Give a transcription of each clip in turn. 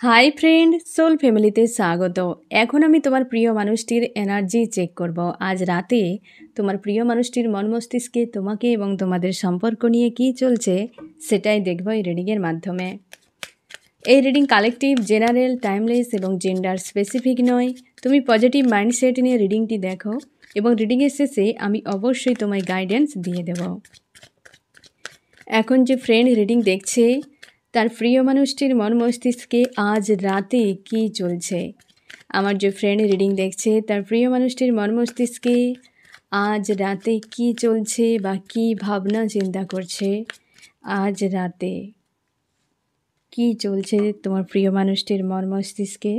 Hi friend, soul ফ্যামিলিতে স্বাগত। এখন আমি তোমার প্রিয় মানুষটির এনার্জি চেক করব। আজ রাতে তোমার প্রিয় মানুষটির মন মস্তিষ্কে তোমাকে এবং তোমাদের সম্পর্ক নিয়ে কী চলছে সেটাই দেখব এই রিডিংয়ের মাধ্যমে। এই রিডিং কালেকটিভ, জেনারেল, টাইমলেস এবং জেন্ডার স্পেসিফিক নয়। তুমি পজিটিভ মাইন্ডসেট নিয়ে রিডিংটি দেখো এবং রিডিংয়ের শেষে আমি অবশ্যই তোমায় গাইডেন্স দিয়ে দেব। এখন যে ফ্রেন্ড রিডিং দেখছে তার প্রিয় মানুষটির মন মস্তিষ্কে আজ রাতে কী চলছে। আমার যে ফ্রেন্ড রিডিং দেখছে তার প্রিয় মানুষটির মন মস্তিষ্কে আজ রাতে কী চলছে বা কী ভাবনা চিন্তা করছে, আজ রাতে কী চলছে তোমার প্রিয় মানুষটির মন মস্তিষ্কে।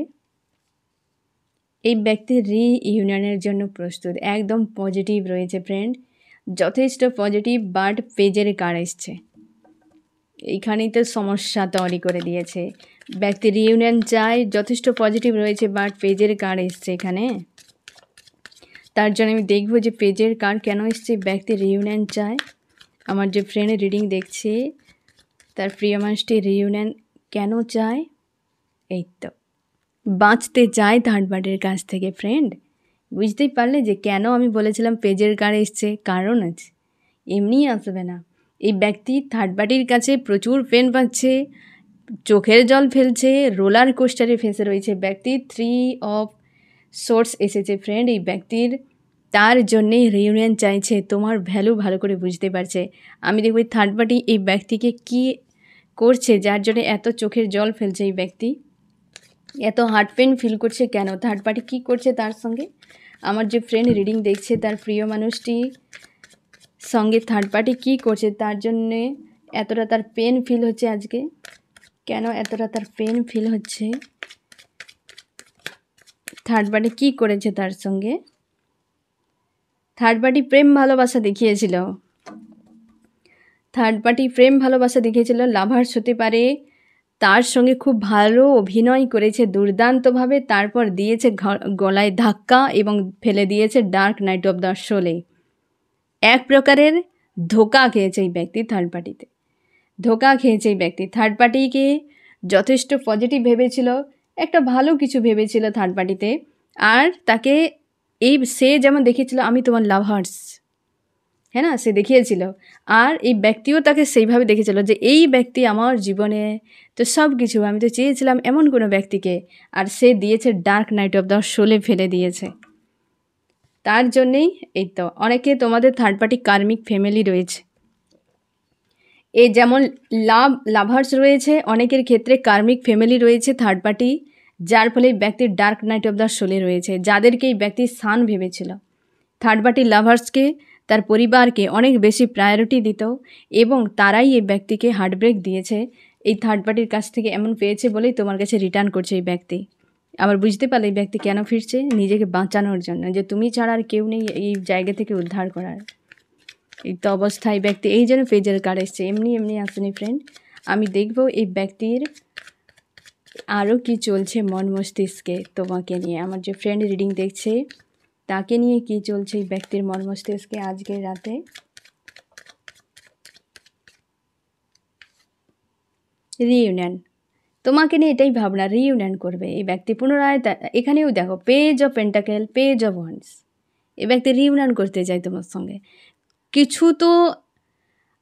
এই ব্যক্তি রিইউনিয়নের জন্য প্রস্তুত, একদম পজিটিভ রয়েছে ফ্রেন্ড, যথেষ্ট পজিটিভ। বাট পেজের কার্ড এসছে, এইখানেই তো সমস্যা তৈরি করে দিয়েছে। ব্যক্তি রিইউনিয়ন চায়, যথেষ্ট পজিটিভ রয়েছে, বাট পেজের কার্ড এসছে এখানে। তার জন্য আমি দেখব যে পেজের কার্ড কেন এসছে। ব্যক্তি রিইউনিয়ন চায়, আমার যে ফ্রেন্ড রিডিং দেখছে তার প্রিয় মানুষটি রিইউনিয়ন কেন চায়। এই তো বাঁচতে চায় থার্ড পার্টির কাছ থেকে। ফ্রেন্ড বুঝতেই পারলে যে কেন আমি বলেছিলাম পেজের কার্ড এসছে, কারণ আছে, এমনিই আসবে না। এই ব্যক্তি থার্ড পার্টির কাছে প্রচুর পেন পাচ্ছে, চোখের জল ফেলছে, রোলার কোস্টারে ফেঁসে রয়েছে। ব্যক্তি 3 অফ সোর্স এসেছে ফ্রেন্ড। এই ব্যক্তির তার জন্যেই রিইউনিয়ন চাইছে, তোমার ভ্যালু ভালো করে বুঝতে পারছে। আমি দেখব থার্ড পার্টি এই ব্যক্তিকে কি করছে যার জন্য এত চোখের জল ফেলছে, এই ব্যক্তি এত হার্ট পেন ফিল করছে কেন, থার্ড পার্টি কী করছে তার সঙ্গে। আমার যে ফ্রেন্ড রিডিং দেখছে তার প্রিয় মানুষটি সঙ্গে থার্ড পার্টি কী করছে, তার জন্যে এতটা তার পেন ফিল হচ্ছে আজকে। কেন এতটা তার পেন ফিল হচ্ছে, থার্ড পার্টি কী করেছে তার সঙ্গে। থার্ড পার্টি প্রেম ভালোবাসা দেখিয়েছিল, থার্ড পার্টি প্রেম ভালোবাসা দেখিয়েছিল। লাভার্স হতে পারে, তার সঙ্গে খুব ভালো অভিনয় করেছে দুর্দান্তভাবে, তারপর দিয়েছে গলায় ধাক্কা এবং ফেলে দিয়েছে ডার্ক নাইট অফ দ্য সোলে। এক প্রকারের ধোঁকা খেয়েছে এই ব্যক্তি থার্ড পার্টিতে, ধোঁকা খেয়েছে এই ব্যক্তি। থার্ড পার্টিকে যথেষ্ট পজিটিভ ভেবেছিল, একটা ভালো কিছু ভেবেছিল থার্ড পার্টিতে, আর তাকে সে যেমন দেখিয়েছিল আমি তোমার লাভার্স, হ্যাঁ না, সে দেখিয়েছিল। আর এই ব্যক্তিও তাকে সেইভাবে দেখেছিল যে এই ব্যক্তি আমার জীবনে তো সব কিছু, আমি তো চেয়েছিলাম এমন কোনো ব্যক্তিকে, আর সে দিয়েছে ডার্ক নাইট অফ দ্য সোলে ফেলে দিয়েছে। তার জন্যেই এই তো অনেকে তোমাদের থার্ড পার্টি কার্মিক ফ্যামিলি রয়েছে, এই যেমন লাভার্স রয়েছে, অনেকের ক্ষেত্রে কার্মিক ফ্যামিলি রয়েছে থার্ড পার্টি, যার ফলে ব্যক্তির ডার্ক নাইট অফ দ্য সোলে রয়েছে, যাদেরকে এই ব্যক্তির সান ভেবেছিল। থার্ড পার্টি লাভার্সকে, তার পরিবারকে অনেক বেশি প্রায়োরিটি দিত এবং তারাই এই ব্যক্তিকে হার্টব্রেক দিয়েছে। এই থার্ড পার্টির কাছ থেকে এমন পেয়েছে বলেই তোমার কাছে রিটার্ন করছে এই ব্যক্তি। আবার বুঝতে পারলে এই ব্যক্তি কেন ফিরছে, নিজেকে বাঁচানোর জন্য, যে তুমি ছাড়া আর কেউ নেই এই জায়গা থেকে উদ্ধার করার। এই তো অবস্থায় ব্যক্তি এই জন্য পেজের কার্ড এসছে, এমনি এমনি আসেনি ফ্রেন্ড। আমি দেখব এই ব্যক্তির আরও কি চলছে মন মস্তিষ্কে তোমাকে নিয়ে। আমার যে ফ্রেন্ড রিডিং দেখছে তাকে নিয়ে কি চলছে এই ব্যক্তির মন মস্তিষ্কে আজকের রাতে। রিইউনিয়ন, তোমাকে নিয়ে এটাই ভাবনা, রিইউনিয়ন করবে এই ব্যক্তি পুনরায়। এখানেও দেখো page of pentacle, page of wands, এই ব্যক্তি রিইউনিয়ন করতে চায় তোমার সঙ্গে। কিছু তো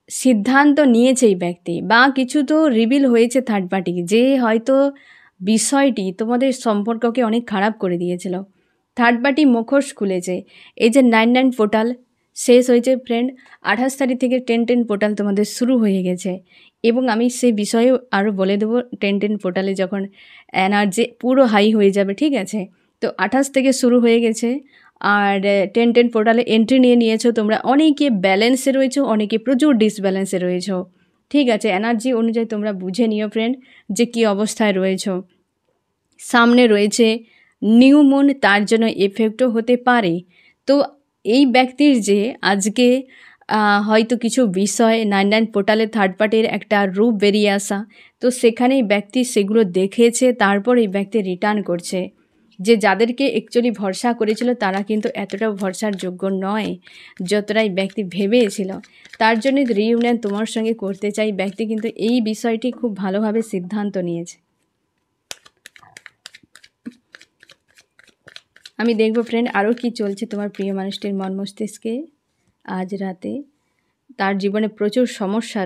সিদ্ধান্ত নিয়েছে এই ব্যক্তি, বা কিছু তো রিভিল হয়েছে থার্ড পার্টি, যে হয়তো বিষয়টি তোমাদের সম্পর্ককে অনেক খারাপ করে দিয়েছিল। থার্ড পার্টি মুখোশ খুলেছে। এই যে 9/9 পোর্টাল শেষ হয়েছে ফ্রেন্ড, 28 তারিখ থেকে 10/10 পোর্টাল তোমাদের শুরু হয়ে গেছে, এবং আমি সেই বিষয়ে আরও বলে দেবো 10/10 পোর্টালে যখন এনার্জি পুরো হাই হয়ে যাবে, ঠিক আছে। তো 28 থেকে শুরু হয়ে গেছে, আর 10/10 পোর্টালে এন্ট্রি নিয়ে নিয়েছো তোমরা। অনেকে ব্যালেন্সে রয়েছো, অনেকে প্রচুর ডিসব্যালেন্সে রয়েছো, ঠিক আছে। এনার্জি অনুযায়ী তোমরা বুঝে নিও ফ্রেন্ড যে কী অবস্থায় রয়েছো। সামনে রয়েছে নিউ মুন, তার জন্য এফেক্টও হতে পারে। তো এই ব্যক্তির যে আজকে হয়তো কিছু বিষয় 9/9 পোর্টালে থার্ড পার্টির একটা রূপ বেরিয়ে আসা, তো সেখানেই ব্যক্তি সেগুলো দেখেছে, তারপর এই ব্যক্তি রিটার্ন করছে। যে যাদেরকে অ্যাকচুয়ালি ভরসা করেছিল তারা কিন্তু এতটাও ভরসার যোগ্য নয় যতটাই ব্যক্তি ভেবেছিল। তার জন্য রিইউনিয়ন তোমার সঙ্গে করতে চাই ব্যক্তি, কিন্তু এই বিষয়টি খুব ভালোভাবে সিদ্ধান্ত নিয়েছে। আমি দেখব ফ্রেন্ড আরও কি চলছে তোমার প্রিয় মানুষটির মন মস্তিষ্কে আজ রাতে। তার জীবনে প্রচুর সমস্যা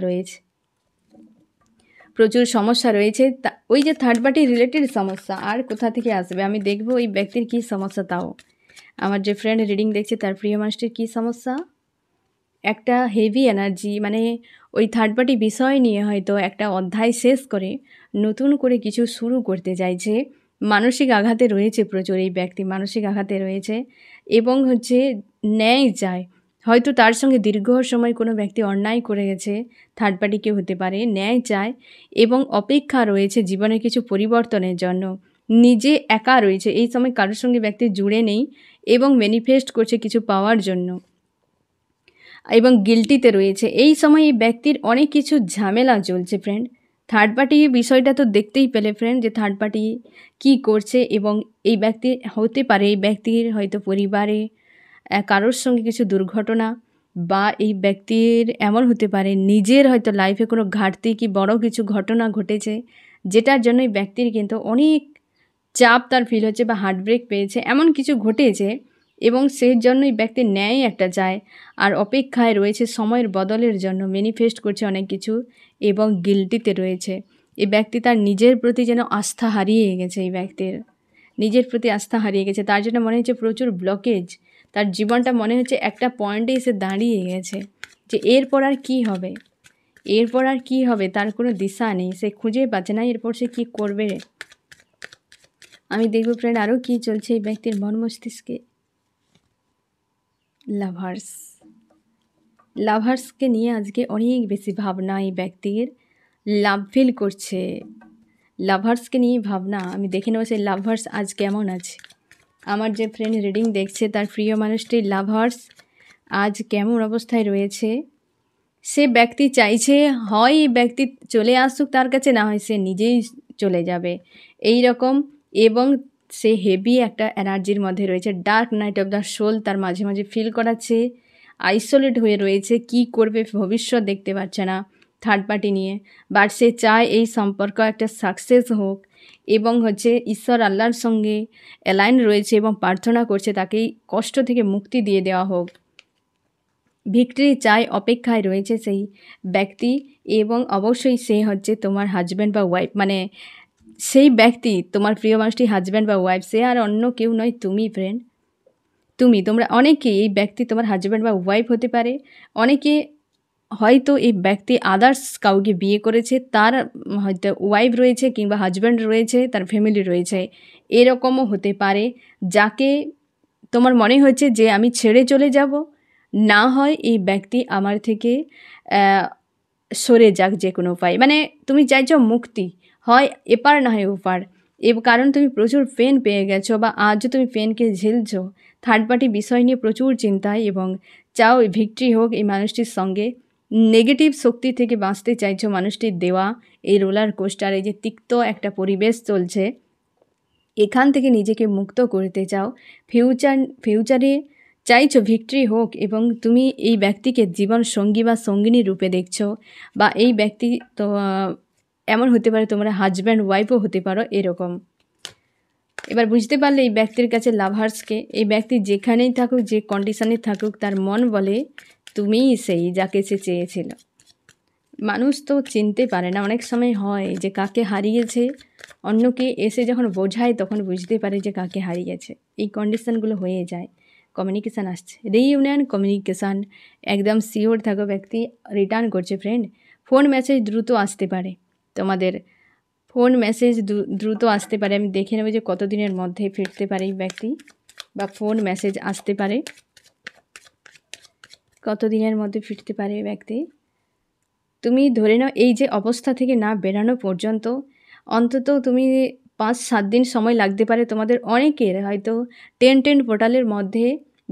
রয়েছে, ওই যে থার্ড পার্টি রিলেটেড সমস্যা আর কোথা থেকে আসবে। আমি দেখব ওই ব্যক্তির কী সমস্যা, তাও আমার যে ফ্রেন্ড রিডিং দেখছে তার প্রিয় মানুষটির কী সমস্যা। একটা হেভি এনার্জি, মানে ওই থার্ড পার্টি বিষয় নিয়ে হয়তো একটা অধ্যায় শেষ করে নতুন করে কিছু শুরু করতে চাইছে। মানসিক আঘাতে রয়েছে প্রচুর, এই ব্যক্তি মানসিক আঘাতে রয়েছে এবং ন্যায় চায়। হয়তো তার সঙ্গে দীর্ঘ সময় কোনো ব্যক্তি অন্যায় করে গেছে, থার্ড পার্টি কেউ হতে পারে, ন্যায় চায় এবং অপেক্ষা রয়েছে জীবনের কিছু পরিবর্তনের জন্য। নিজে একা রয়েছে এই সময়, কারোর সঙ্গে ব্যক্তি জুড়ে নেই এবং ম্যানিফেস্ট করছে কিছু পাওয়ার জন্য এবং গিল্টিতে রয়েছে। এই সময় এই ব্যক্তির অনেক কিছু ঝামেলা চলছে ফ্রেন্ড। থার্ড পার্টি বিষয়টা তো দেখতেই পেলে ফ্রেন্ড, যে থার্ড পার্টি কী করছে এবং এই ব্যক্তি হতে পারে এই ব্যক্তির হয়তো পরিবারে কারোর সঙ্গে কিছু দুর্ঘটনা, বা এই ব্যক্তির এমন হতে পারে নিজের হয়তো লাইফে কোনো ঘাটতি কি বড় কিছু ঘটনা ঘটেছে, যেটার জন্য এই ব্যক্তির কিন্তু অনেক চাপ তার ফিল হচ্ছে বা হার্টব্রেক পেয়েছে, এমন কিছু ঘটেছে এবং সেই জন্যই ব্যক্তি ন্যায় একটা চায় আর অপেক্ষায় রয়েছে সময়ের বদলের জন্য, ম্যানিফেস্ট করছে অনেক কিছু এবং গিল্টিতে রয়েছে। এই ব্যক্তি তার নিজের প্রতি যেন আস্থা হারিয়ে গেছে, এই ব্যক্তির নিজের প্রতি আস্থা হারিয়ে গেছে। তার জন্য মনে হচ্ছে প্রচুর ব্লকেজ, তার জীবনটা মনে হচ্ছে একটা পয়েন্টে এসে দাঁড়িয়ে গেছে যে এরপর আর কী হবে, এরপর আর কী হবে, তার কোনো দিশা নেই, সে খুঁজে পাচ্ছে না এরপর সে কী করবে। আমি দেখব ফ্রেন্ড আরও কী চলছে এই ব্যক্তির মন মস্তিষ্কে। লাভার্সকে নিয়ে আজকে অনেক বেশি ভাবনা এই ব্যক্তির, লাভ ফিল করছে, লাভার্সকে নিয়ে ভাবনা। আমি দেখে নেব সেই লাভার্স আজ কেমন আছে। আমার যে ফ্রেন্ড রিডিং দেখছে তার প্রিয় মানুষটির লাভার্স আজ কেমন অবস্থায় রয়েছে। সে ব্যক্তি চাইছে হয় এই ব্যক্তি চলে আসুক তার কাছে, না হয় সে নিজেই চলে যাবে এই রকম, এবং সে হেভি একটা এনার্জির মধ্যে রয়েছে। Dark night of the soul তার মাঝে মাঝে ফিল করাচ্ছে, আইসোলেট হয়ে রয়েছে, কি করবে ভবিষ্যৎ দেখতে পাচ্ছে না থার্ড পার্টি নিয়ে। বাট সে চায় এই সম্পর্ক একটা সাকসেস হোক এবং ঈশ্বর আল্লাহর সঙ্গে অ্যালাইন রয়েছে এবং প্রার্থনা করছে তাকে কষ্ট থেকে মুক্তি দিয়ে দেওয়া হোক। ভিক্টরি চাই, অপেক্ষায় রয়েছে সেই ব্যক্তি এবং অবশ্যই সে তোমার হাজব্যান্ড বা ওয়াইফ, মানে সেই ব্যক্তি তোমার প্রিয় মানুষটি হাজব্যান্ড বা ওয়াইফ, সে আর অন্য কেউ নয়, তুমি ফ্রেন্ড। তোমরা অনেকেই এই ব্যক্তি তোমার হাজব্যান্ড বা ওয়াইফ হতে পারে। অনেকে হয়তো এই ব্যক্তি আদার্স কাউকে বিয়ে করেছে, তার হয়তো ওয়াইফ রয়েছে কিংবা হাজব্যান্ড রয়েছে, তার ফ্যামিলি রয়েছে, এরকমও হতে পারে। যাকে তোমার মনে হচ্ছে যে আমি ছেড়ে চলে যাব, না হয় এই ব্যক্তি আমার থেকে সরে যাক যে কোনো উপায়, মানে তুমি চাইছো মুক্তি, হয় এপার না হয় ওপার, কারণ তুমি প্রচুর পেন পেয়ে গেছো বা আজও তুমি পেনকে ঝেলছো। থার্ড পার্টি বিষয় নিয়ে প্রচুর চিন্তায় এবং চাও ভিক্টরি হোক এই মানুষটির সঙ্গে। নেগেটিভ শক্তি থেকে বাঁচতে চাইছো মানুষটির দেওয়া এই রোলার কোস্টার, এই যে তিক্ত একটা পরিবেশ চলছে, এখান থেকে নিজেকে মুক্ত করতে চাও। ফিউচারে চাইছো ভিক্টরি হোক এবং তুমি এই ব্যক্তিকে জীবন সঙ্গী বা সঙ্গিনী রূপে দেখছো, বা এই ব্যক্তি তো এমন হতে পারে তোমরা হাজব্যান্ড ওয়াইফও হতে পারো এরকম। এবার বুঝতে পারলে এই ব্যক্তির কাছে লাভার্সকে, এই ব্যক্তি যেখানেই থাকুক যে কন্ডিশনে থাকুক তার মন বলে তুমিই সেই যাকে সে চেয়েছিল। মানুষ তো চিনতে পারে না, অনেক সময় হয় যে কাকে হারিয়েছে, অন্যকে এসে যখন বোঝায় তখন বুঝতে পারে যে কাকে হারিয়েছে। এই কন্ডিশনগুলো হয়ে যায়। কমিউনিকেশান আসছে, রিইউনিয়ন কমিউনিকেশান, একদম শিওর থাকো ব্যক্তি রিটার্ন করছে ফ্রেন্ড। ফোন মেসেজ দ্রুত আসতে পারে, তোমাদের ফোন মেসেজ দ্রুত আসতে পারে। আমি দেখে নেব যে কতদিনের মধ্যে ফিরতে পারে এই ব্যক্তি, বা ফোন মেসেজ আসতে পারে কতদিনের মধ্যে ফিরতে পারে এই ব্যক্তি। তুমি ধরে নাও এই যে অবস্থা থেকে না বেরানো পর্যন্ত অন্তত তুমি 5-7 দিন সময় লাগতে পারে তোমাদের অনেকের, হয়তো 10 পোর্টালের মধ্যে,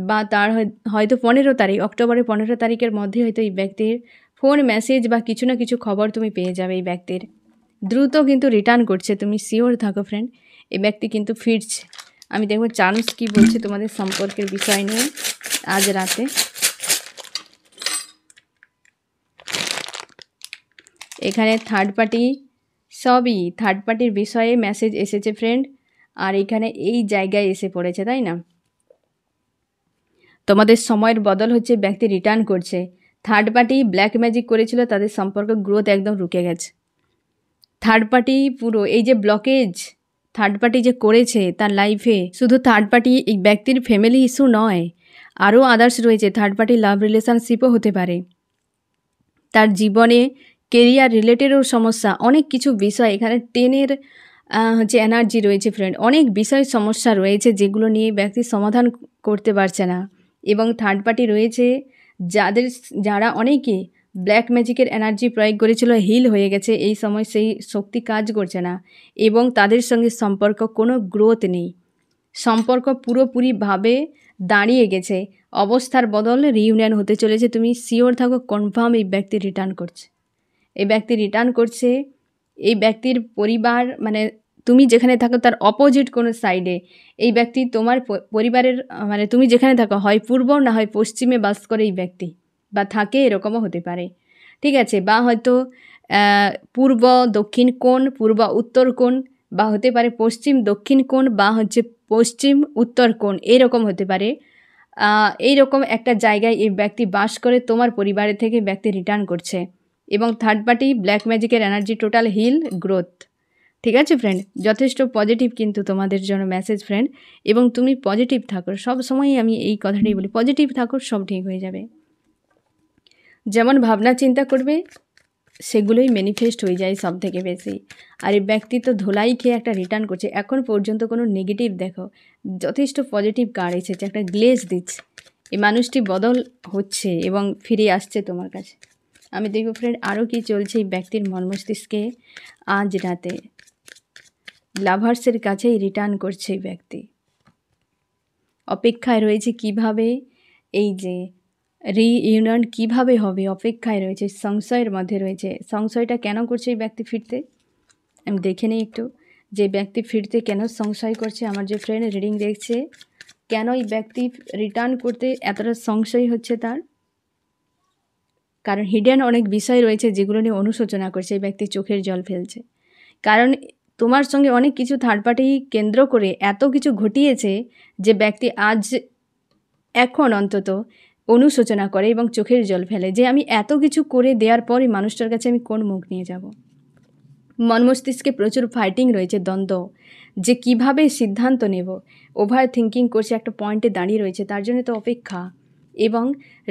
বা তার হয়তো 15 তারিখ, অক্টোবরের 15 তারিখের মধ্যে হয়তো এই ব্যক্তির ফোন মেসেজ বা কিছু না কিছু খবর তুমি পেয়ে যাবে এই ব্যক্তির। দ্রুত কিন্তু রিটার্ন করছে, তুমি শিওর থাকো ফ্রেন্ড, এই ব্যক্তি কিন্তু ফিরছে। আমি দেখব চান্স কি বলছে তোমাদের সম্পর্কের বিষয় নিয়ে আজ রাতে। এখানে থার্ড পার্টি, সবই থার্ড পার্টির বিষয়ে মেসেজ এসেছে ফ্রেন্ড। আর এখানে এই জায়গায় এসে পড়েছে, তাই না? তোমাদের সময়ের বদল হচ্ছে, ব্যক্তি রিটার্ন করছে। থার্ড পার্টি ব্ল্যাক ম্যাজিক করেছিল, তাদের সম্পর্ক গ্রোথ একদম রুকে গেছে। থার্ড পার্টি পুরো এই যে ব্লকেজ থার্ড পার্টি যে করেছে তার লাইফে, শুধু থার্ড পার্টি এই ব্যক্তির ফ্যামিলি ইস্যু নয়, আরও আদার্স রয়েছে। থার্ড পার্টি লাভ রিলেশনশিপও হতে পারে, তার জীবনে কেরিয়ার রিলেটেডও সমস্যা, অনেক কিছু বিষয় এখানে 10-এর হচ্ছে এনার্জি রয়েছে ফ্রেন্ড। অনেক বিষয় সমস্যা রয়েছে যেগুলো নিয়ে ব্যক্তি সমাধান করতে পারছে না। এবং থার্ড পার্টি রয়েছে যারা অনেকে ব্ল্যাক ম্যাজিকের এনার্জি প্রয়োগ করেছিল, হিল হয়ে গেছে, এই সময় সেই শক্তি কাজ করছে না এবং তাদের সঙ্গে সম্পর্ক কোনো গ্রোথ নেই, সম্পর্ক পুরোপুরিভাবে দাঁড়িয়ে গেছে, অবস্থার বদল রিইউনিয়ন হতে চলেছে। তুমি শিওর থাকো, কনফার্ম এই ব্যক্তি রিটার্ন করছে। এই ব্যক্তি রিটার্ন করছে। এই ব্যক্তির পরিবার, মানে তুমি যেখানে থাকো তার অপোজিট কোনো সাইডে এই ব্যক্তি তোমার পরিবারের, মানে তুমি যেখানে থাকো হয় পূর্ব না হয় পশ্চিমে বাস করে এই ব্যক্তি, বা থাকে, এরকমও হতে পারে, ঠিক আছে? বা হয়তো পূর্ব দক্ষিণ কোণ, পূর্ব উত্তর কোণ, বা হতে পারে পশ্চিম দক্ষিণ কোণ, বা হচ্ছে পশ্চিম উত্তর কোণ, এরকম হতে পারে। এইরকম একটা জায়গায় এই ব্যক্তি বাস করে, তোমার পরিবারের থেকে ব্যক্তি রিটার্ন করছে। এবং থার্ড পার্টি ব্ল্যাক ম্যাজিকের এনার্জি টোটাল হিল গ্রোথ, ঠিক আছে ফ্রেন্ড? যথেষ্ট পজিটিভ কিন্তু তোমাদের জন্য মেসেজ ফ্রেন্ড। এবং তুমি পজিটিভ থাকো, সব সময়ই আমি এই কথাটাই বলি, পজিটিভ থাকো, সব ঠিক হয়ে যাবে। যেমন ভাবনা চিন্তা করবে সেগুলোই ম্যানিফেস্ট হয়ে যায় সব থেকে বেশি। আর এই ব্যক্তি তো ধোলাই খেয়ে একটা রিটার্ন করছে, এখন পর্যন্ত কোনো নেগেটিভ, দেখো যথেষ্ট পজিটিভ কার্ড এসেছে, একটা গ্লেজ দিচ্ছে। এই মানুষটি বদল হচ্ছে এবং ফিরে আসছে তোমার কাছে। আমি দেখব ফ্রেন্ড আরও কি চলছে এই ব্যক্তির মন মস্তিষ্কে আজ রাতে। লাভার্সের কাছেই রিটার্ন করছে এই ব্যক্তি, অপেক্ষায় রয়েছে কিভাবে এই যে রিইউনিয়ন কিভাবে হবে, অপেক্ষায় রয়েছে, সংশয়ের মধ্যে রয়েছে। সংশয়টা কেন করছে এই ব্যক্তি ফিরতে, আমি দেখে নিই একটু, যে ব্যক্তি ফিরতে কেন সংশয় করছে। আমার যে ফ্রেন্ড রিডিং দেখছে, কেন এই ব্যক্তি রিটার্ন করতে এতটা সংশয় হচ্ছে তার, কারণ হিডেন অনেক বিষয় রয়েছে যেগুলো নিয়ে অনুশোচনা করছে এই ব্যক্তি, চোখের জল ফেলছে। কারণ তোমার সঙ্গে অনেক কিছু থার্ড পার্টি কেন্দ্র করে এত কিছু ঘটিয়েছে যে ব্যক্তি আজ এখন অন্তত অনুশোচনা করে এবং চোখের জল ফেলে, যে আমি এত কিছু করে দেওয়ার পরই মানুষটার কাছে আমি কোন মুখ নিয়ে যাব। মন মস্তিষ্কে প্রচুর ফাইটিং রয়েছে, দ্বন্দ্ব, যে কিভাবে সিদ্ধান্ত নেব, ওভার থিঙ্কিং করছে, একটা পয়েন্টে দাঁড়িয়ে রয়েছে, তার জন্য তো অপেক্ষা। এবং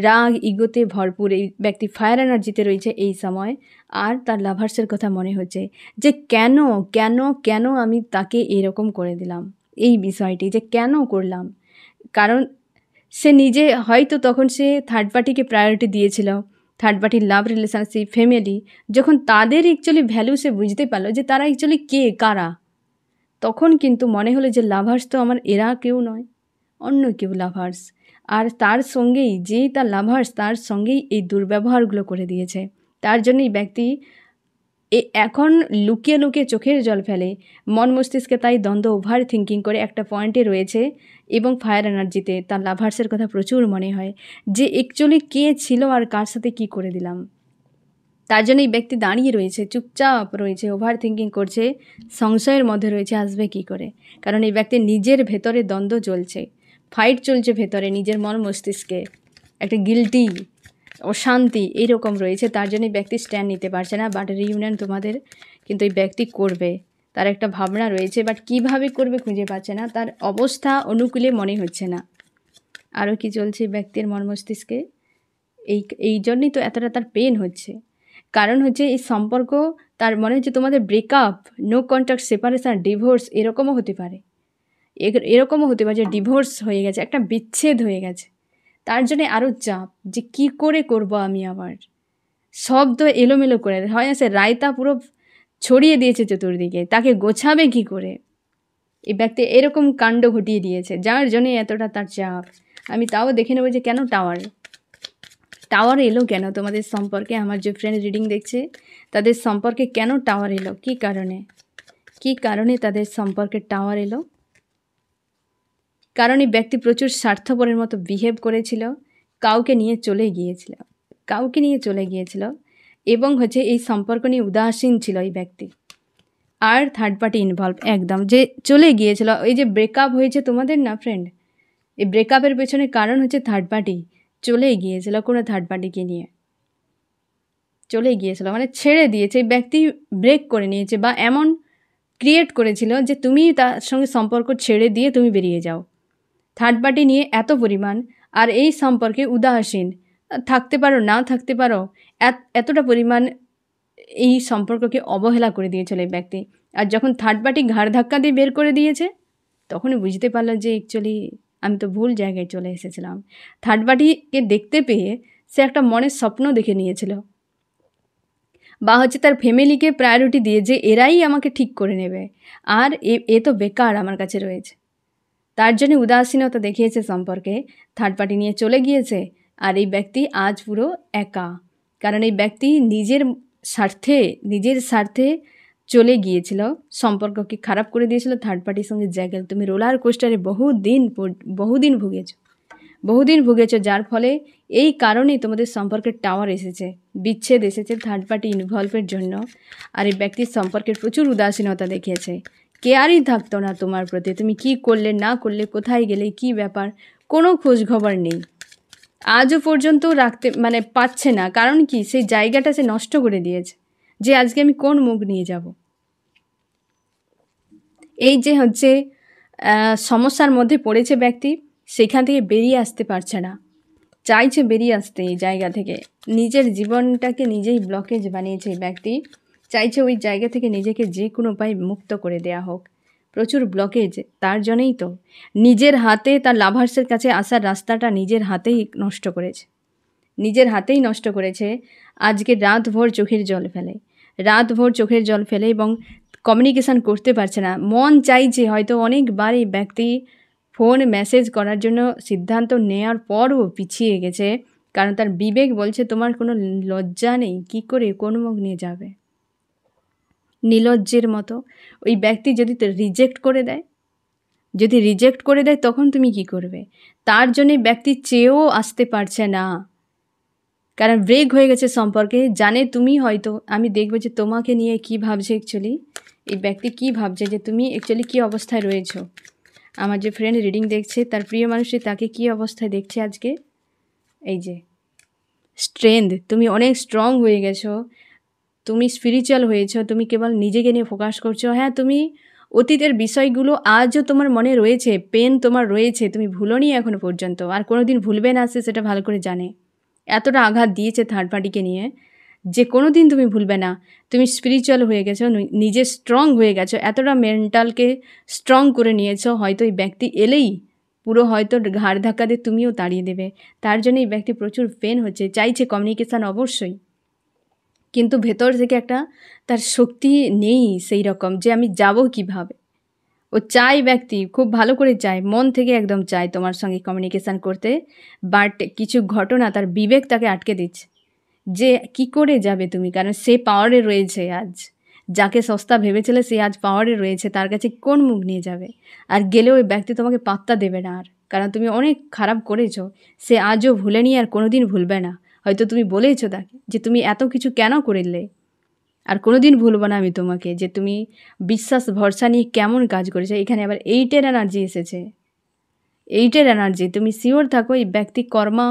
রাগ ইগোতে ভরপুর এই ব্যক্তি, ফায়ার এনার্জিতে রয়েছে এই সময়। আর তার লাভার্সের কথা মনে হচ্ছে যে কেন কেন কেন আমি তাকে এরকম করে দিলাম, এই বিষয়টি যে কেন করলাম। কারণ সে নিজে হয়তো তখন সে থার্ড পার্টিকে প্রায়োরিটি দিয়েছিল, থার্ড পার্টির লাভ রিলেশনশিপ, ফ্যামিলি, যখন তাদের অ্যাকচুয়ালি ভ্যালু সে বুঝতে পারলো যে তারা অ্যাকচুয়ালি কে কারা, তখন কিন্তু মনে হলো যে লাভার্স তো আমার এরা কেউ নয়, অন্য কেউ লাভার্স। আর তার সঙ্গেই, যেই তার লাভার্স, তার সঙ্গেই এই দুর্ব্যবহারগুলো করে দিয়েছে। তার জন্যই ব্যক্তি এখন লুকিয়ে লুকিয়ে চোখের জল ফেলে, মন মস্তিষ্কে তাই দ্বন্দ্ব, ওভার থিঙ্কিং করে একটা পয়েন্টে রয়েছে। এবং ফায়ার এনার্জিতে তার লাভার্সের কথা প্রচুর মনে হয়, যে অ্যাকচুয়ালি কে ছিল আর কার সাথে কি করে দিলাম। তার জন্য এই ব্যক্তি দাঁড়িয়ে রয়েছে, চুপচাপ রয়েছে, ওভার থিঙ্কিং করছে, সংশয়ের মধ্যে রয়েছে আসবে কি করে। কারণ এই ব্যক্তি নিজের ভেতরে দ্বন্দ্ব চলছে, ফাইট চলছে ভেতরে, নিজের মন মস্তিষ্কে একটা গিল্টি, অশান্তি এইরকম রয়েছে। তার জন্য ব্যক্তি স্ট্যান্ড নিতে পারছে না। বাট রিইউনিয়ন তোমাদের কিন্তু এই ব্যক্তি করবে, তার একটা ভাবনা রয়েছে, বাট কিভাবে করবে খুঁজে পাচ্ছে না, তার অবস্থা অনুকূলে মনে হচ্ছে না। আরও কি চলছে ব্যক্তির মন মস্তিষ্কে, এই জন্যই তো এতটা তার পেন হচ্ছে। কারণ হচ্ছে এই সম্পর্ক, তার মনে হচ্ছে তোমাদের breakup, no contact, separation, divorce, এরকমও হতে পারে, এরকমও হতে পারে যে ডিভোর্স হয়ে গেছে, একটা বিচ্ছেদ হয়ে গেছে। তার জন্য আরও চাপ, যে কি করে করব আমি আবার, সব তো এলোমেলো করে হয়, সে রায়তা পুরো ছড়িয়ে দিয়েছে চতুর্দিকে, তাকে গোছাবে কি করে। এই ব্যক্তি এরকম কাণ্ড ঘটিয়ে দিয়েছে, যার জন্যে এতটা তার চাপ। আমি তাও দেখে নেবো যে কেন টাওয়ার এলো কেন তোমাদের সম্পর্কে। আমার যে ফ্রেন্ড রিডিং দেখছে তাদের সম্পর্কে কেন টাওয়ার এলো, কি কারণে তাদের সম্পর্কে টাওয়ার এলো। কারণ এই ব্যক্তি প্রচুর স্বার্থপরের মতো বিহেভ করেছিল, কাউকে নিয়ে চলে গিয়েছিল এবং হচ্ছে এই সম্পর্ক নিয়ে উদাসীন ছিল এই ব্যক্তি। আর থার্ড পার্টি ইনভলভ একদম, যে চলে গিয়েছিল। এই যে ব্রেকআপ হয়েছে তোমাদের না ফ্রেন্ড, এই ব্রেকআপের পেছনে কারণ হচ্ছে থার্ড পার্টি চলে গিয়েছিল, কোনো থার্ড পার্টিকে নিয়ে চলে গিয়েছিল, মানে ছেড়ে দিয়েছে। এই ব্যক্তি ব্রেক করে নিয়েছে বা এমন ক্রিয়েট করেছিল যে তুমি তার সঙ্গে সম্পর্ক ছেড়ে দিয়ে তুমি বেরিয়ে যাও। থার্ড পার্টি নিয়ে এত পরিমাণ, আর এই সম্পর্কে উদাসীন থাকতে পারো না থাকতে পারো, এতটা পরিমাণ এই সম্পর্ককে অবহেলা করে দিয়েছিল এই ব্যক্তি। আর যখন থার্ড পার্টি ঘাড় ধাক্কা দিয়ে বের করে দিয়েছে, তখনই বুঝতে পারলো যে অ্যাকচুয়ালি আমি তো ভুল জায়গায় চলে এসেছিলাম। থার্ড পার্টিকে দেখতে পেয়ে সে একটা মনের স্বপ্ন দেখে নিয়েছিল, বা হচ্ছে তার ফ্যামিলিকে প্রায়োরিটি দিয়ে যে এরাই আমাকে ঠিক করে নেবে, আর এ তো বেকার আমার কাছে রয়েছে। তার জন্য উদাসীনতা দেখিয়েছে সম্পর্কে, থার্ড পার্টি নিয়ে চলে গিয়েছে। আর এই ব্যক্তি আজ পুরো একা, কারণ এই ব্যক্তি নিজের স্বার্থে চলে গিয়েছিল, সম্পর্ককে খারাপ করে দিয়েছিল থার্ড পার্টির সঙ্গে জায়গা। তুমি রোলার কোস্টারে বহুদিন ভুগেছো, যার ফলে এই কারণেই তোমাদের সম্পর্কের টাওয়ার এসেছে, বিচ্ছেদ এসেছে থার্ড পার্টি ইনভলভের জন্য। আর এই ব্যক্তির সম্পর্কের প্রচুর উদাসীনতা দেখিয়েছে, কেয়ারই থাকতো না তোমার প্রতি। তুমি কি করলে না করলে, কোথায় গেলে, কি ব্যাপার, কোনো খোঁজ খবর নেই। আজও পর্যন্ত পাচ্ছে না, কারণ কি সেই জায়গাটা সে নষ্ট করে দিয়েছে, যে আজকে আমি কোন মুখ নিয়ে যাব। এই যে হচ্ছে সমস্যার মধ্যে পড়েছে ব্যক্তি, সেখান থেকে বেরিয়ে আসতে পারছে না, চাইছে বেরিয়ে আসতে এই জায়গা থেকে। নিজের জীবনটাকে নিজেই ব্লকেজ বানিয়েছে এই ব্যক্তি, চাইছে ওই জায়গা থেকে নিজেকে যে কোনো উপায়ে মুক্ত করে দেয়া হোক। প্রচুর ব্লকেজ, তার জন্যই তো নিজের হাতে তার লাভার্সের কাছে আসার রাস্তাটা নিজের হাতেই নষ্ট করেছে। আজকে রাতভর চোখের জল ফেলে এবং কমিউনিকেশান করতে পারছে না। মন চাইছে হয়তো অনেকবার এই ব্যক্তি ফোন মেসেজ করার জন্য সিদ্ধান্ত নেওয়ার পরও পিছিয়ে গেছে, কারণ তার বিবেক বলছে তোমার কোনো লজ্জা নেই, কি করে কোন মুখ নিয়ে যাবে। নির্লজ্জের মতো ওই ব্যক্তি যদি রিজেক্ট করে দেয় তখন তুমি কি করবে? তার জন্যে ব্যক্তি চেয়েও আসতে পারছে না, কারণ ব্রেক হয়ে গেছে সম্পর্কে। জানে তুমি হয়তো, আমি দেখবো যে তোমাকে নিয়ে কি ভাবছে অ্যাকচুয়ালি, এই ব্যক্তি কি ভাবছে, যে তুমি অ্যাকচুয়ালি কী অবস্থায় রয়েছো। আমার যে ফ্রেন্ড রিডিং দেখছে, তার প্রিয় মানুষটি তাকে কী অবস্থায় দেখছে আজকে। এই যে স্ট্রেংথ, তুমি অনেক স্ট্রং হয়ে গেছো, তুমি স্পিরিচুয়াল হয়েছো, তুমি কেবল নিজেকে নিয়ে ফোকাস করছো। হ্যাঁ, তুমি অতীতের বিষয়গুলো আজও তোমার মনে রয়েছে, পেন তোমার রয়েছে, তুমি ভুলোনি এখনও পর্যন্ত, আর কোনো দিন ভুলবে না, সে সেটা ভালো করে জানে। এতটা আঘাত দিয়েছে থার্ড পার্টিকে নিয়ে যে কোনো দিন তুমি ভুলবে না। তুমি স্পিরিচুয়াল হয়ে গেছো, নিজে স্ট্রং হয়ে গেছো, এতটা মেন্টালকে স্ট্রং করে নিয়েছো, হয়তো এই ব্যক্তি এলেই পুরো হয়তো ঘাড় ধাক্কা দিয়ে তুমিও তাড়িয়ে দেবে। তার জন্য এই ব্যক্তি প্রচুর পেন হচ্ছে, চাইছে কমিউনিকেশান অবশ্যই, কিন্তু ভেতর থেকে একটা তার শক্তি নেই সেই রকম, যে আমি যাব কিভাবে। ও চায়, ব্যক্তি খুব ভালো করে চায়, মন থেকে একদম চায় তোমার সঙ্গে কমিউনিকেশান করতে, বাট কিছু ঘটনা তার বিবেক তাকে আটকে দিচ্ছে, যে কি করে যাবে তুমি, কারণ সে পাওয়ারে রয়েছে। আজ যাকে সস্তা ভেবেছিলে সে আজ পাওয়ারে রয়েছে, তার কাছে কোন মুখ নিয়ে যাবে। আর গেলেও ওই ব্যক্তি তোমাকে পাত্তা দেবে না, আর কারণ তুমি অনেক খারাপ করেছো, সে আজও ভুলেনি আর কোনো দিন ভুলবে না। হয়তো তুমি বলেছো তাকে যে তুমি এত কিছু কেন করলে, আর কোনো দিন ভুলবো না আমি তোমাকে, যে তুমি বিশ্বাস ভরসা নিয়ে কেমন কাজ করেছো। এখানে আবার 8-এর এনার্জি এসেছে, 8-এর এনার্জি। তুমি শিওর থাকো এই ব্যক্তি কর্মা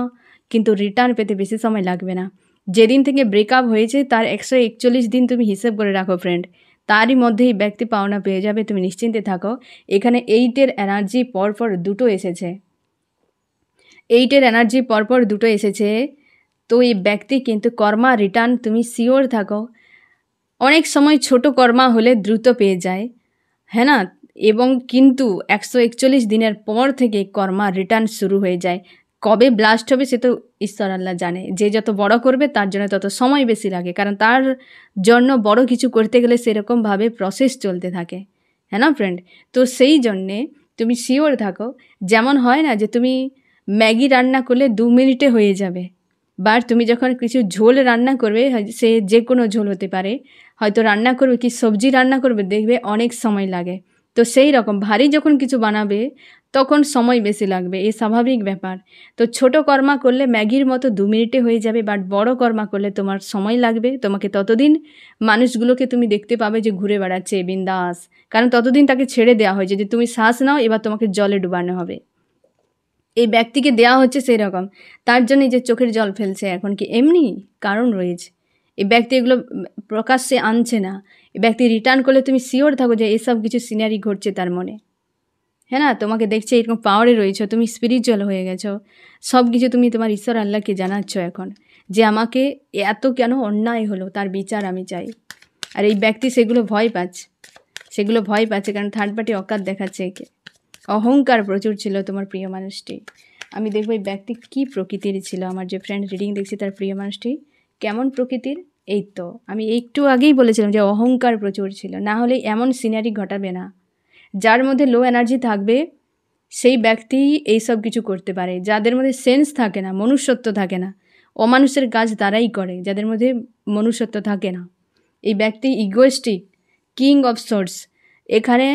কিন্তু রিটার্ন পেতে বেশি সময় লাগবে না। যেদিন থেকে ব্রেকআপ হয়েছে তার 141 দিন তুমি হিসেব করে রাখো ফ্রেন্ড, তারই মধ্যেই ব্যক্তি পাওনা পেয়ে যাবে, তুমি নিশ্চিন্তে থাকো। এখানে 8-এর এনার্জি পরপর দুটো এসেছে, 8-এর এনার্জি পরপর দুটো এসেছে। তো এই ব্যক্তি কিন্তু কর্মা রিটার্ন, তুমি শিওর থাকো। অনেক সময় ছোট কর্মা হলে দ্রুত পেয়ে যায়, হ্যাঁ না, এবং কিন্তু 141 দিনের পর থেকে কর্মা রিটার্ন শুরু হয়ে যায়। কবে ব্লাস্ট হবে সে তো ঈশ্বর আল্লাহ জানে, যে যত বড় করবে তার জন্য তত সময় বেশি লাগে, কারণ তার জন্য বড় কিছু করতে গেলে সেরকমভাবে প্রসেস চলতে থাকে, হ্যাঁ না ফ্রেন্ড। তো সেই জন্যে তুমি শিওর থাকো, যেমন হয় না যে তুমি ম্যাগি রান্না করলে 2 মিনিটে হয়ে যাবে, বাট তুমি যখন কিছু ঝোল রান্না করবে, সে যে কোনো ঝোল হতে পারে, হয়তো রান্না করবে কি সবজি রান্না করবে, দেখবে অনেক সময় লাগে। তো সেই রকম ভারী যখন কিছু বানাবে তখন সময় বেশি লাগবে, এই স্বাভাবিক ব্যাপার। তো ছোট কর্মা করলে ম্যাগির মতো 2 মিনিটে হয়ে যাবে, বাট বড় কর্মা করলে তোমার সময় লাগবে। তোমাকে ততদিন মানুষগুলোকে তুমি দেখতে পাবে যে ঘুরে বেড়াচ্ছে বিন্দাস, কারণ ততদিন তাকে ছেড়ে দেওয়া হয়েছে যে তুমি শ্বাস নাও, এবার তোমাকে জলে ডুবানো হবে। এই ব্যক্তিকে দেওয়া হচ্ছে সেই রকম, তার জন্য যে চোখের জল ফেলছে এখন কি এমনি কারণ রয়েছে। এই ব্যক্তি এগুলো প্রকাশ্যে আনছে না। এই ব্যক্তি রিটার্ন করলে তুমি শিওর থাকো যে এসব কিছু সিনারি ঘটছে তার মনে, হ্যাঁ না? তোমাকে দেখছে এরকম পাওয়ারে রয়েছো, তুমি স্পিরিচুয়াল হয়ে গেছো, সব কিছু তুমি তোমার ঈশ্বর আল্লাহকে জানাচ্ছ এখন যে আমাকে এত কেন অন্যায় হলো, তার বিচার আমি চাই। আর এই ব্যক্তি সেগুলো ভয় পাচ্ছে, কারণ থার্ড পার্টি অকাত দেখাচ্ছে একে। অহংকার প্রচুর ছিল তোমার প্রিয় মানুষটি। আমি দেখবো এই ব্যক্তি কী প্রকৃতির ছিল। আমার যে ফ্রেন্ড রিডিং দেখছি তার প্রিয় মানুষটি কেমন প্রকৃতির, এই তো আমি একটু আগেই বলেছিলাম যে অহংকার প্রচুর ছিল, না হলে এমন সিনারি ঘটাবে না। যার মধ্যে লো এনার্জি থাকবে সেই ব্যক্তি এইসব কিছু করতে পারে। যাদের মধ্যে সেন্স থাকে না, মনুষ্যত্ব থাকে না, অমানুষের কাজ তারাই করে, যাদের মধ্যে মনুষ্যত্ব থাকে না। এই ব্যক্তি ইগোয়েস্টিক, কিং অফ সোর্স, এখানে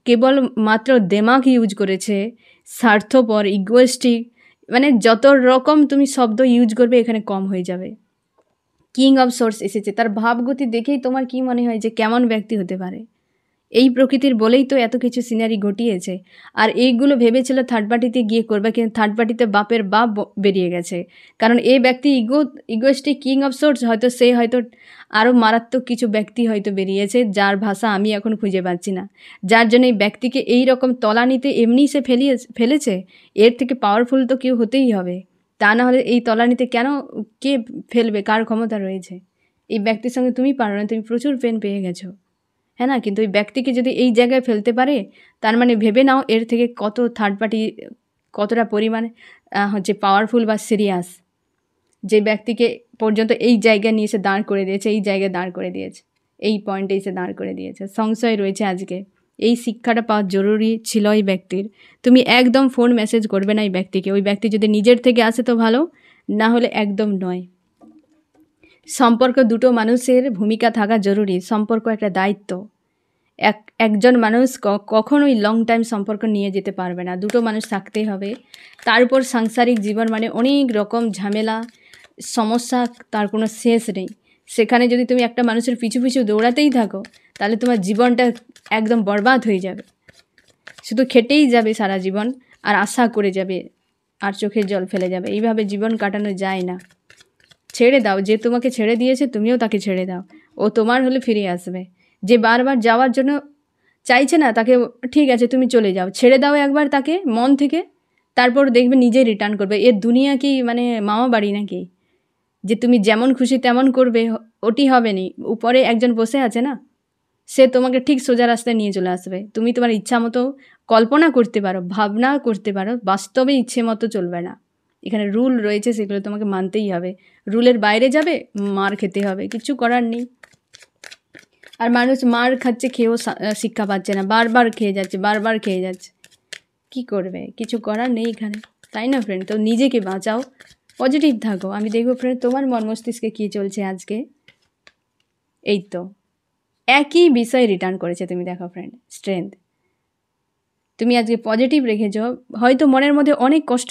কেবল মাত্র দেমাগ ইউজ করেছে, স্বার্থপর, ইগোয়েস্টিক, মানে যত রকম তুমি শব্দ ইউজ করবে এখানে কম হয়ে যাবে। কিং অফ সোর্স এসেছে, তার ভাবগতি দেখেই তোমার কি মনে হয় যে কেমন ব্যক্তি হতে পারে। এই প্রকৃতির বলেই তো এত কিছু সিনারি ঘটিয়েছে। আর এইগুলো ভেবেছিল থার্ড পার্টিতে গিয়ে করবে, কিন্তু থার্ড পার্টিতে বাপের বাপ বেরিয়ে গেছে। কারণ এই ব্যক্তি ইগোয়েস্টিক কিং অফ সোর্স, হয়তো সে হয়তো আরও মারাত্মক কিছু ব্যক্তি হয়তো বেরিয়েছে, যার ভাষা আমি এখন খুঁজে পাচ্ছি না, যার জন্য এই ব্যক্তিকে এই রকম তলানিতে এমনি সে ফেলেছে। এর থেকে পাওয়ারফুল তো কেউ হতেই হবে, তা না হলে এই তলানিতে কেন কে ফেলবে, কার ক্ষমতা রয়েছে? এই ব্যক্তির সঙ্গে তুমি পারো না, তুমি প্রচুর পেন পেয়ে গেছো, হ্যাঁ না? কিন্তু ওই ব্যক্তিকে যদি এই জায়গায় ফেলতে পারে, তার মানে ভেবে নাও এর থেকে কত থার্ড পার্টি কতটা পরিমাণে হচ্ছে পাওয়ারফুল বা সিরিয়াস, যে ব্যক্তিকে পর্যন্ত এই জায়গায় নিয়ে এসে দাঁড় করে দিয়েছে, এই জায়গায় দাঁড় করে দিয়েছে, এই পয়েন্টে এসে দাঁড় করে দিয়েছে। সংশয় রয়েছে আজকে। এই শিক্ষাটা পাওয়া জরুরি ছিল এই ব্যক্তির। তুমি একদম ফোন মেসেজ করবে না এই ব্যক্তিকে। ওই ব্যক্তি যদি নিজের থেকে আসে তো ভালো, না হলে একদম নয়। সম্পর্ক দুটো মানুষের ভূমিকা থাকা জরুরি। সম্পর্ক একটা দায়িত্ব। একজন মানুষ কখনোই লং টাইম সম্পর্ক নিয়ে যেতে পারবে না, দুটো মানুষ থাকতেই হবে। তার উপর সাংসারিক জীবন মানে অনেক রকম ঝামেলা, সমস্যা, তার কোনো শেষ নেই। সেখানে যদি তুমি একটা মানুষের পিছু পিছু দৌড়াতেই থাকো, তাহলে তোমার জীবনটা একদম বরবাদ হয়ে যাবে। শুধু খেটেই যাবে সারা জীবন, আর আশা করে যাবে, আর চোখের জল ফেলে যাবে। এইভাবে জীবন কাটানো যায় না। ছেড়ে দাও, যে তোমাকে ছেড়ে দিয়েছে তুমিও তাকে ছেড়ে দাও, ও তোমার হলে ফিরে আসবে। যে বারবার যাওয়ার জন্য চাইছে না, তাকে ঠিক আছে তুমি চলে যাও, ছেড়ে দাও একবার তাকে মন থেকে, তারপর দেখবে নিজেই রিটার্ন করবে। এর দুনিয়া কি মানে মামা বাড়ি নাকি যে তুমি যেমন খুশি তেমন করবে? ওটি হবে নি। উপরে একজন বসে আছে না, সে তোমাকে ঠিক সোজা রাস্তায় নিয়ে চলে আসবে। তুমি তোমার ইচ্ছা মতো কল্পনা করতে পারো, ভাবনা করতে পারো, বাস্তবে ইচ্ছে মতো চলবে না। এখানে রুল রয়েছে, সেগুলো তোমাকে মানতেই হবে। রুলের বাইরে যাবে, মার খেতে হবে, কিছু করার নেই। আর মানুষ মার খাচ্ছে, খেয়েও শিক্ষা পাচ্ছে না, বারবার খেয়ে যাচ্ছে। কি করবে? কিছু করার নেই এখানে, তাই না ফ্রেন্ড? তো নিজেকে বাঁচাও, পজিটিভ থাকো। আমি দেখবো ফ্রেন্ড তোমার মন মস্তিষ্কে কী চলছে আজকে। এই তো একই বিষয় রিটার্ন করেছে, তুমি দেখো ফ্রেন্ড, স্ট্রেংথ। তুমি আজকে পজিটিভ রেখেছ। হয়তো মনের মধ্যে অনেক কষ্ট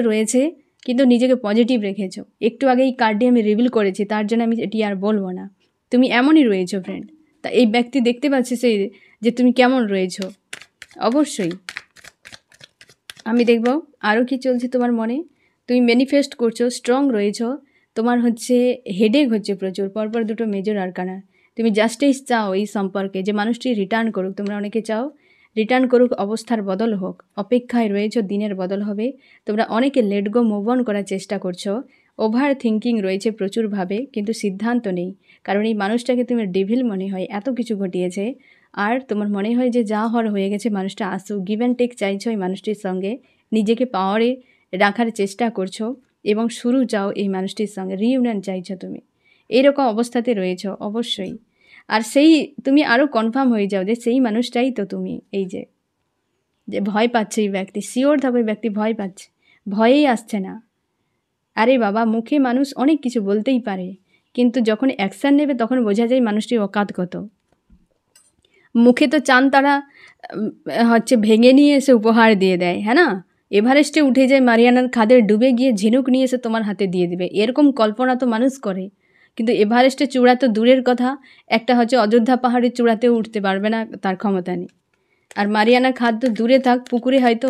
রয়েছে, কিন্তু নিজেকে পজিটিভ রেখেছো। একটু আগে এই কার্ডটি আমি রিভিল করেছি, তার জন্য আমি এটি আর বলবো না। তুমি এমনই রয়েছো ফ্রেন্ড। তা এই ব্যক্তি দেখতে পাচ্ছে সেই যে তুমি কেমন রয়েছো। অবশ্যই আমি দেখব আরও কি চলছে তোমার মনে। তুমি ম্যানিফেস্ট করছো, স্ট্রং রয়েছো। তোমার হচ্ছে হেডেক হচ্ছে প্রচুর, পরপর দুটো মেজর আরকানা। তুমি জাস্টিস চাও এই সম্পর্কে, যে মানুষটি রিটার্ন করুক। তোমরা অনেকে চাও রিটার্ন করুক, অবস্থার বদল হোক। অপেক্ষায় রয়েছো, দিনের বদল হবে। তোমরা অনেকে লেট গো, মুভ অন করার চেষ্টা করছো। ওভার থিঙ্কিং রয়েছে প্রচুরভাবে, কিন্তু সিদ্ধান্ত নেই। কারণ এই মানুষটাকে তুমি ডেভিল মনে হয়, এত কিছু ঘটিয়েছে। আর তোমার মনে হয় যে যা হওয়ার হয়ে গেছে, মানুষটা আসুক। গিভ অ্যান্ড টেক চাইছো এই মানুষটির সঙ্গে, নিজেকে পাওয়ারে রাখার চেষ্টা করছো এবং শুরু চাও এই মানুষটির সঙ্গে, রিইউনিয়ন চাইছো তুমি। এইরকম অবস্থাতে রয়েছো অবশ্যই। আর সেই তুমি আরও কনফার্ম হয়ে যাও যে সেই মানুষটাই তো তুমি। এই যে ভয় পাচ্ছে এই ব্যক্তি, শিওর থাকো এই ব্যক্তি ভয় পাচ্ছে, ভয়েই আসছে না। আরে বাবা, মুখে মানুষ অনেক কিছু বলতেই পারে, কিন্তু যখন অ্যাকশান নেবে তখন বোঝা যায় মানুষটির অকাত কত। মুখে তো চান তারা হচ্ছে ভেঙে নিয়ে এসে উপহার দিয়ে দেয়, হ্যাঁ না? এভারেস্টে উঠে যায়, মারিয়ানার খাদে ডুবে গিয়ে ঝিনুক নিয়ে এসে তোমার হাতে দিয়ে দেবে, এরকম কল্পনা তো মানুষ করে। কিন্তু এভারেস্টের চূড়া তো দূরের কথা, একটা হচ্ছে অযোধ্যা পাহাড়ের চূড়াতেও উঠতে পারবে না, তার ক্ষমতা নেই। আর মারিয়ানা খাদ তো দূরে থাক, পুকুরে হয়তো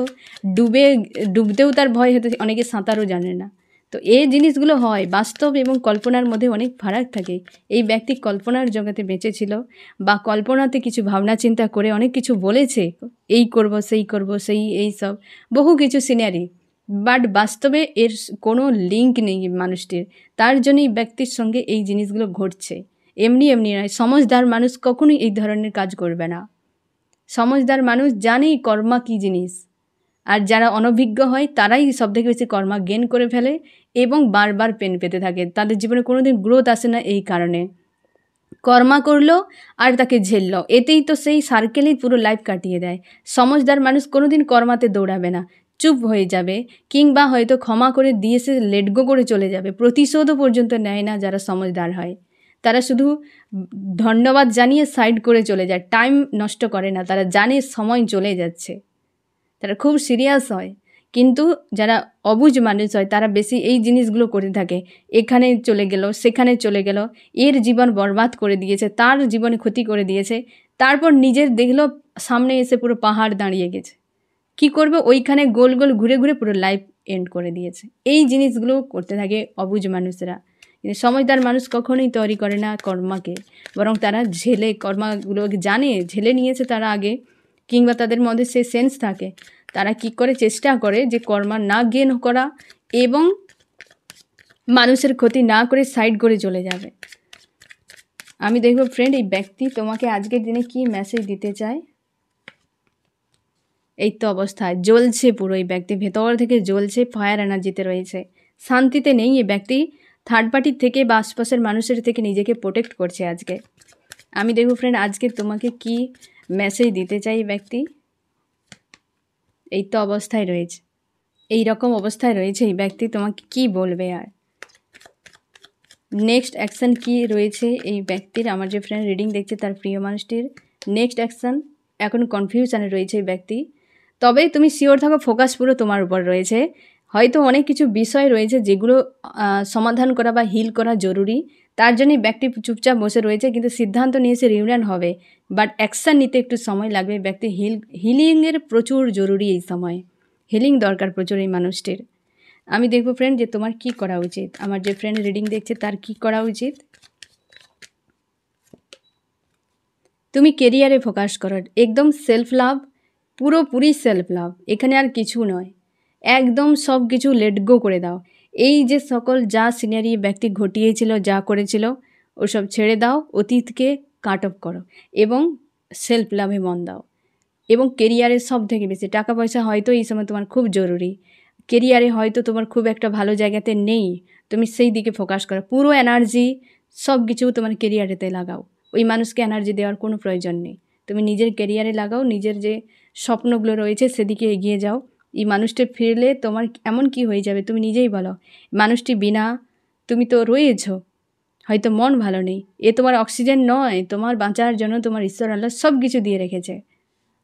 ডুবতেও তার ভয় হতে, অনেকে সাঁতারও জানে না। তো এই জিনিসগুলো হয়, বাস্তব এবং কল্পনার মধ্যে অনেক ফারাক থাকে। এই ব্যক্তি কল্পনার জগতে বেঁচেছিল, বা কল্পনাতে কিছু ভাবনা চিন্তা করে অনেক কিছু বলেছে, এই করব সেই করব সেই এই সব বহু কিছু সিনারি, বাট বাস্তবে এর কোনো লিঙ্ক নেই মানুষটির। তার জন্যই ব্যক্তির সঙ্গে এই জিনিসগুলো ঘটছে, এমনি এমনি নয়। সমঝদার মানুষ কখনোই এই ধরনের কাজ করবে না। সমঝদার মানুষ জানেই কর্মা কী জিনিস, আর যারা অনভিজ্ঞ হয় তারাই সবথেকে বেশি কর্মা গেন করে ফেলে এবং বারবার পেন পেতে থাকে। তাদের জীবনে কোনোদিন গ্রোথ আসে না এই কারণে। কর্মা করলো আর তাকে ঝেললো, এতেই তো সেই সার্কেলেই পুরো লাইফ কাটিয়ে দেয়। সমঝদার মানুষ কোনোদিন কর্মাতে দৌড়াবে না, চুপ হয়ে যাবে, কিংবা হয়তো ক্ষমা করে দিয়ে সে লেটগো করে চলে যাবে। প্রতিশোধও পর্যন্ত নেয় না যারা সমঝদার হয়। তারা শুধু ধন্যবাদ জানিয়ে সাইড করে চলে যায়, টাইম নষ্ট করে না। তারা জানে সময় চলে যাচ্ছে, তারা খুব সিরিয়াস হয়। কিন্তু যারা অবুঝ মানুষ হয় তারা বেশি এই জিনিসগুলো করে থাকে, এখানে চলে গেল সেখানে চলে গেল, এর জীবন বরবাদ করে দিয়েছে, তার জীবনে ক্ষতি করে দিয়েছে, তারপর নিজের দেখলো সামনে এসে পুরো পাহাড় দাঁড়িয়ে গেছে, কি করবে ওইখানে গোল গোল ঘুরে ঘুরে পুরো লাইফ এন্ড করে দিয়েছে। এই জিনিসগুলো করতে থাকে অবুঝ মানুষরা। কিন্তু সমঝদার মানুষ কখনোই তৈরি করে না কর্মাকে, বরং তারা ঝেলে কর্মাগুলোকে জানে, ঝেলে নিয়েছে তারা আগে, কিংবা তাদের মধ্যে সে সেন্স থাকে। তারা কি করে চেষ্টা করে যে কর্মা না গেন করা এবং মানুষের ক্ষতি না করে সাইড করে চলে যাবে। আমি দেখব ফ্রেন্ড এই ব্যক্তি তোমাকে আজকের দিনে কি মেসেজ দিতে চায়। এই তো অবস্থায় জ্বলছে পুরো, এই ব্যক্তি ভেতর থেকে জ্বলছে, ফায়ার এনার্জিতে রয়েছে, শান্তিতে নেই। এই ব্যক্তি থার্ড পার্টির থেকে বা আশপাশের মানুষের থেকে নিজেকে প্রোটেক্ট করছে আজকে। আমি দেখব ফ্রেন্ড আজকে তোমাকে কি মেসেজ দিতে চাই এই ব্যক্তি। এই তো অবস্থায় রয়েছে, এই রকম অবস্থায় রয়েছে এই ব্যক্তি, তোমাকে কি বলবে আর নেক্সট অ্যাকশান কি রয়েছে এই ব্যক্তির। আমার যে ফ্রেন্ড রিডিং দেখছে তার প্রিয় মানুষটির নেক্সট অ্যাকশান, এখন কনফিউশনে রয়েছে এই ব্যক্তি। তবে তুমি শিওর থাকো, ফোকাস পুরো তোমার উপর রয়েছে। হয়তো অনেক কিছু বিষয় রয়েছে যেগুলো সমাধান করা বা হিল করা জরুরি, তার জন্যই ব্যক্তি চুপচাপ বসে রয়েছে, কিন্তু সিদ্ধান্ত নিয়েছে রিউনিয়ন হবে, বাট অ্যাকশান নিতে একটু সময় লাগবে। ব্যক্তি হিলিংয়ের প্রচুর জরুরি, এই সময় হিলিং দরকার প্রচুর এই মানুষটির। আমি দেখবো ফ্রেন্ড যে তোমার কি করা উচিত। আমার যে ফ্রেন্ড রিডিং দেখছে তার কি করা উচিত। তুমি কেরিয়ারে ফোকাস করো, একদম সেলফ লাভ, পুরোপুরি সেলফ লাভ, এখানে আর কিছু নয়। একদম সব কিছু লেট গো করে দাও। এই যে সকল যা সিনারি ব্যক্তি ঘটিয়েছিল, যা করেছিল, ওসব ছেড়ে দাও, অতীতকে কাট অফ করো এবং সেলফ লাভে মন দাও। এবং কেরিয়ারের সব থেকে বেশি টাকা পয়সা হয়তো এই সময় তোমার খুব জরুরি, কেরিয়ারে হয়তো তোমার খুব একটা ভালো জায়গাতে নেই, তুমি সেই দিকে ফোকাস করো, পুরো এনার্জি সব কিছু তোমার কেরিয়ারেতে লাগাও। ওই মানুষকে এনার্জি দেওয়ার কোনো প্রয়োজন নেই, তুমি নিজের কেরিয়ারে লাগাও, নিজের যে স্বপ্নগুলো রয়েছে সেদিকে এগিয়ে যাও। এই মানুষটি ফিরলে তোমার এমন কি হয়ে যাবে তুমি নিজেই বলো। মানুষটি বিনা, তুমি তো রয়েছো, হয়তো মন ভালো নেই, এ তোমার অক্সিজেন নয়, তোমার বাঁচার জন্য তোমার ঈশ্বর আল্লাহ সব কিছু দিয়ে রেখেছে।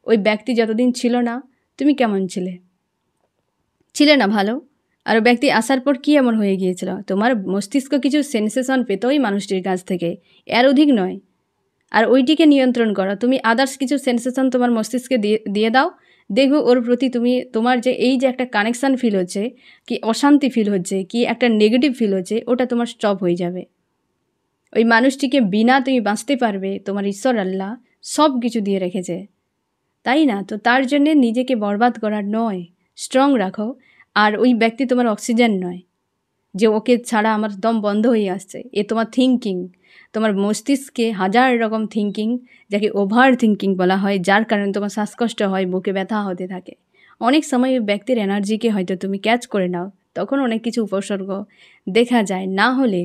ওই ব্যক্তি যতদিন ছিল না তুমি কেমন ছিলে না ভালো, আর ব্যক্তি আসার পর কি এমন হয়ে গিয়েছিল, তোমার মস্তিষ্ক কিছু সেন্সেশন পেত ওই মানুষটির কাছ থেকে, এর অধিক নয়। আর ওইটিকে নিয়ন্ত্রণ করো, তুমি আদার্স কিছু সেন্সেশন তোমার মস্তিষ্কে দিয়ে দাও, দেখো ওর প্রতি তোমার যে এই যে একটা কানেকশান ফিল হচ্ছে, কি অশান্তি ফিল হচ্ছে, কি একটা নেগেটিভ ফিল হচ্ছে, ওটা তোমার স্টপ হয়ে যাবে। ওই মানুষটিকে বিনা তুমি বাঁচতে পারবে, তোমার ঈশ্বর আল্লাহ সব কিছু দিয়ে রেখেছে, তাই না? তো তার জন্যে নিজেকে বরবাদ করার নয়, স্ট্রং রাখো। আর ওই ব্যক্তি তোমার অক্সিজেন নয় যে ওকে ছাড়া আমার দম বন্ধ হয়ে আসছে, এ তোমার থিঙ্কিং, তোমার মস্তিষ্কে হাজার রকম থিঙ্কিং, যাকে ওভার থিঙ্কিং বলা হয়, যার কারণে তোমার শ্বাসকষ্ট হয়, বুকে ব্যথা হতে থাকে। অনেক সময় ওই ব্যক্তির এনার্জিকে হয়তো তুমি ক্যাচ করে নাও, তখন অনেক কিছু উপসর্গ দেখা যায়। না হলে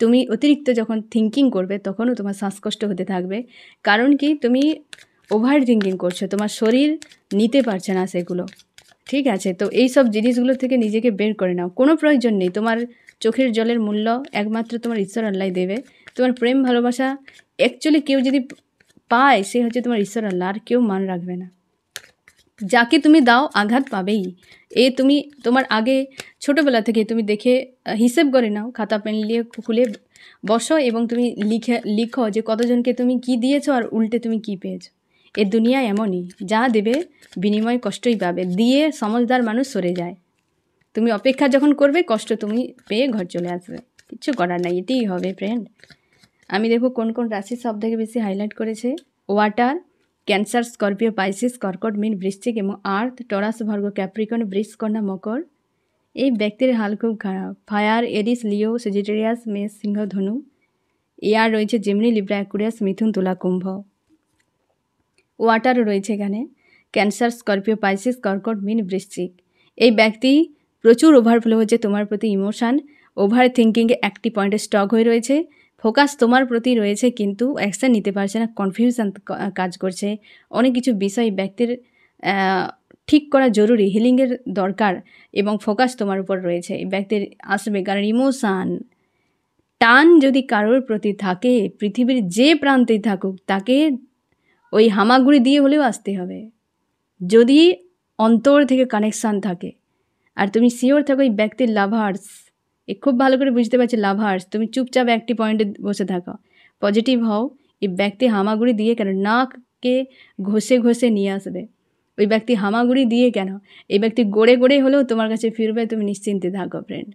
তুমি অতিরিক্ত যখন থিঙ্কিং করবে তখনও তোমার শ্বাসকষ্ট হতে থাকবে, কারণ কি তুমি ওভার থিঙ্কিং করছো, তোমার শরীর নিতে পারছে না সেগুলো। ঠিক আছে, তো এই সব জিনিসগুলো থেকে নিজেকে বের করে নাও, কোনো প্রয়োজন নেই। তোমার চোখের জলের মূল্য একমাত্র তোমার ঈশ্বর আল্লাহ দেবে। তোমার প্রেম ভালোবাসা অ্যাকচুয়ালি কেউ যদি পায় সে হচ্ছে তোমার ঈশ্বর আল্লাহ, আর কেউ মান রাখবে না। যাকে তুমি দাও আঘাত পাবেই। তুমি তোমার আগে ছোটোবেলা থেকে তুমি দেখে হিসেব করে নাও, খাতা পেন নিয়ে খুলে বসো এবং তুমি লিখো যে কতজনকে তুমি কি দিয়েছো আর উল্টে তুমি কি পেয়েছো। এ দুনিয়া এমনই, যা দেবে বিনিময় কষ্টই পাবে, দিয়ে সমঝদার মানুষ সরে যায়। তুমি অপেক্ষা যখন করবে কষ্ট তুমি পেয়ে ঘর চলে আসবে, কিচ্ছু করার নাই, এটাই হবে ফ্রেন্ড। আমি দেখো কোন কোন রাশি সব থেকে বেশি হাইলাইট করেছে। ওয়াটার, ক্যান্সার, স্করপিও, পাইসিস, কর্কট, মীন, বৃশ্চিক এবং আর্থ, টরাস, ভার্গ, ক্যাপ্রিকন, বৃষ, কন্যা, মকর। এই ব্যক্তির হাল খুব খারাপ। ফায়ার, এরিস, লিও, সেজিটেরিয়াস, মেষ, সিংহ, ধনু। এয়ার রয়েছে জেমিনি, লিব্রা, অ্যাকুরিয়াস, মিথুন, তুলা, কুম্ভ। ওয়াটারও রয়েছে এখানে, ক্যান্সার, স্করপিও, পাইসিস, কর্কট, মীন, বৃশ্চিক। এই ব্যক্তি প্রচুর ওভারফ্লো হচ্ছে তোমার প্রতি, ইমোশান, ওভার থিঙ্কিংয়ে একটি পয়েন্টে স্টক হয়ে রয়েছে, ফোকাস তোমার প্রতি রয়েছে কিন্তু অ্যাকশান নিতে পারছে না, কনফিউশন কাজ করছে। অনেক কিছু বিষয় ব্যক্তির ঠিক করা জরুরি, হিলিংয়ের দরকার এবং ফোকাস তোমার উপর রয়েছে। এই ব্যক্তির আসবে, কারণ ইমোশান টান যদি কারোর প্রতি থাকে, পৃথিবীর যে প্রান্তেই থাকুক তাকে ওই হামাগুড়ি দিয়ে হলেও আসতে হবে, যদি অন্তর থেকে কানেকশান থাকে। আর তুমি শিওর থাকো এই ব্যক্তির লাভার্স, খুব ভালো করে বুঝতে পারছি লাভার্স। তুমি চুপচাপ একটি পয়েন্টে বসে থাকো, পজিটিভ হও। এই ব্যক্তি হামাগুড়ি দিয়ে কেন, নাককে ঘষে ঘষে নিয়ে আসবে। ওই ব্যক্তি হামাগুড়ি দিয়ে কেন, এই ব্যক্তি গড়ে গড়ে হলেও তোমার কাছে ফিরবে, তুমি নিশ্চিন্তে থাকো ফ্রেন্ড।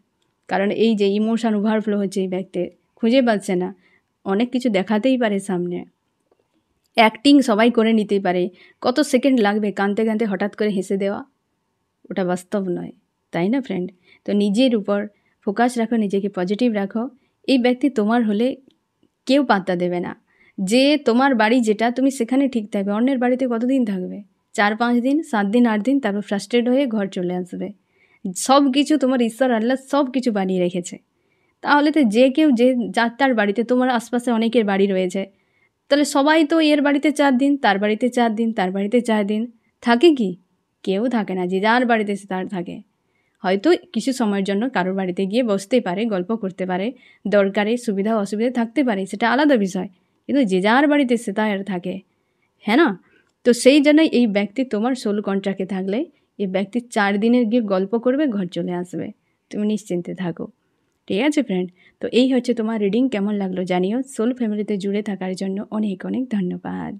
কারণ এই যে ইমোশান ওভারফ্লো হচ্ছে এই ব্যক্তির, খুঁজে পাচ্ছে না, অনেক কিছু দেখাতেই পারে সামনে, অ্যাক্টিং সবাই করে নিতেই পারে। কত সেকেন্ড লাগবে কাঁদতে কাঁদতে হঠাৎ করে হেসে দেওয়া, ওটা বাস্তব নয়, তাই না ফ্রেন্ড? তো নিজের উপর ফোকাস রাখো, নিজেকে পজিটিভ রাখো। এই ব্যক্তি তোমার হলে কেউ পাত্তা দেবে না। যে তোমার বাড়ি যেটা, তুমি সেখানে ঠিক থাকবে। অন্যের বাড়িতে কতদিন থাকবে? 4-5 দিন, 7 দিন, 8 দিন, তারপর ফ্রাস্ট্রেট হয়ে ঘর চলে আসবে। সব কিছু তোমার ঈশ্বর আল্লাহ সব কিছু বানিয়ে রেখেছে। তাহলে তো যে কেউ যে যার তার বাড়িতে, তোমার আশপাশে অনেকের বাড়ি রয়েছে, তাহলে সবাই তো এর বাড়িতে 4 দিন, তার বাড়িতে 4 দিন, তার বাড়িতে 4 দিন থাকে কি? কেউ থাকে না, যে যার বাড়িতে সে তার থাকে। হয়তো কিছু সময়ের জন্য কারোর বাড়িতে গিয়ে বসতে পারে, গল্প করতে পারে, দরকারে সুবিধা অসুবিধা থাকতে পারে, সেটা আলাদা বিষয়, কিন্তু যে যার বাড়িতে সে তার থাকে, হ্যাঁ না? তো সেই জন্যই এই ব্যক্তি তোমার সোল কন্ট্রাক্টে থাকলে এই ব্যক্তি 4 দিনের গিয়ে গল্প করবে, ঘর চলে আসবে, তুমি নিশ্চিন্তে থাকো। ঠিক আছে ফ্রেন্ড? তো এই হচ্ছে তোমার রিডিং। কেমন লাগলো জানিও। সোল ফ্যামিলিতে জুড়ে থাকার জন্য অনেক অনেক ধন্যবাদ।